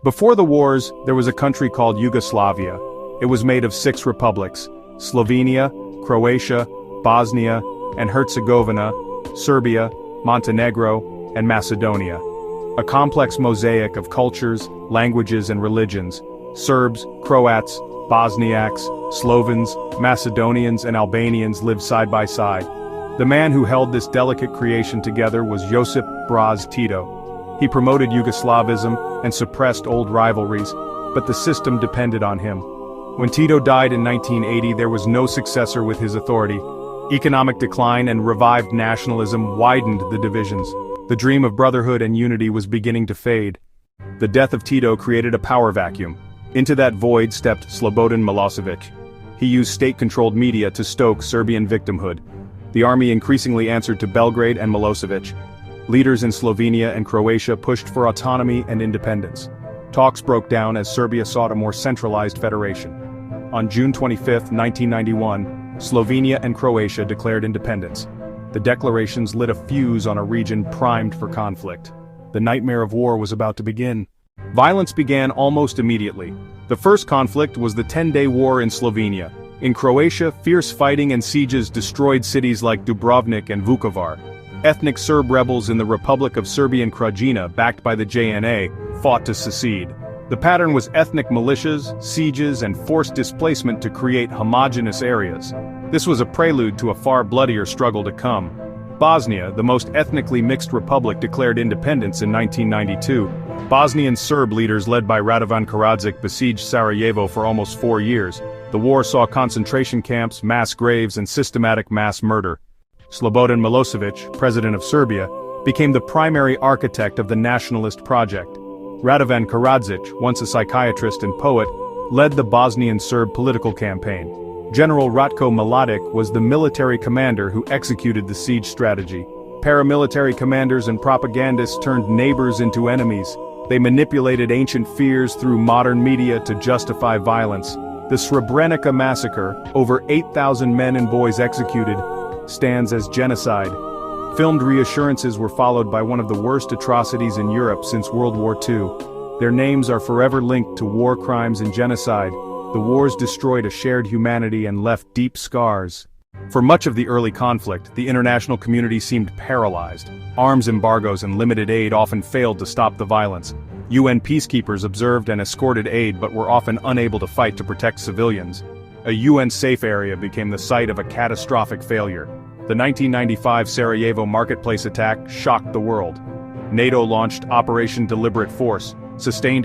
Before the wars, there was a country called Yugoslavia. It was made of 6 republics: Slovenia, Croatia, Bosnia and Herzegovina, Serbia, Montenegro, and Macedonia. A complex mosaic of cultures, languages and religions: Serbs, Croats, Bosniaks, Slovens, Macedonians and Albanians lived side by side. The man who held this delicate creation together was Josip Broz Tito. He promoted Yugoslavism and suppressed old rivalries, but the system depended on him. When Tito died in 1980, there was no successor with his authority. Economic decline and revived nationalism widened the divisions. The dream of brotherhood and unity was beginning to fade. The death of Tito created a power vacuum. Into that void stepped Slobodan Milosevic. He used state-controlled media to stoke Serbian victimhood. The army increasingly answered to Belgrade and Milosevic. Leaders in Slovenia and Croatia pushed for autonomy and independence. Talks broke down as Serbia sought a more centralized federation. On June 25, 1991, Slovenia and Croatia declared independence. The declarations lit a fuse on a region primed for conflict. The nightmare of war was about to begin. Violence began almost immediately. The first conflict was the 10-day war in Slovenia. In Croatia, fierce fighting and sieges destroyed cities like Dubrovnik and Vukovar. Ethnic Serb rebels in the Republic of Serbian Krajina, backed by the JNA, fought to secede. The pattern was ethnic militias, sieges, and forced displacement to create homogeneous areas. This was a prelude to a far bloodier struggle to come. Bosnia, the most ethnically mixed republic, declared independence in 1992. Bosnian Serb leaders led by Radovan Karadzic besieged Sarajevo for almost 4 years. The war saw concentration camps, mass graves, and systematic mass murder. Slobodan Milosevic, president of Serbia, became the primary architect of the nationalist project. Radovan Karadzic, once a psychiatrist and poet, led the Bosnian Serb political campaign. General Ratko Mladic was the military commander who executed the siege strategy. Paramilitary commanders and propagandists turned neighbors into enemies. They manipulated ancient fears through modern media to justify violence. The Srebrenica massacre, over 8,000 men and boys executed, stands as genocide. Filmed reassurances were followed by one of the worst atrocities in Europe since World War II. Their names are forever linked to war crimes and genocide. The wars destroyed a shared humanity and left deep scars. For much of the early conflict, the international community seemed paralyzed. Arms embargoes and limited aid often failed to stop the violence. UN peacekeepers observed and escorted aid but were often unable to fight to protect civilians. A UN-safe area became the site of a catastrophic failure. The 1995 Sarajevo marketplace attack shocked the world. NATO launched Operation Deliberate Force, sustained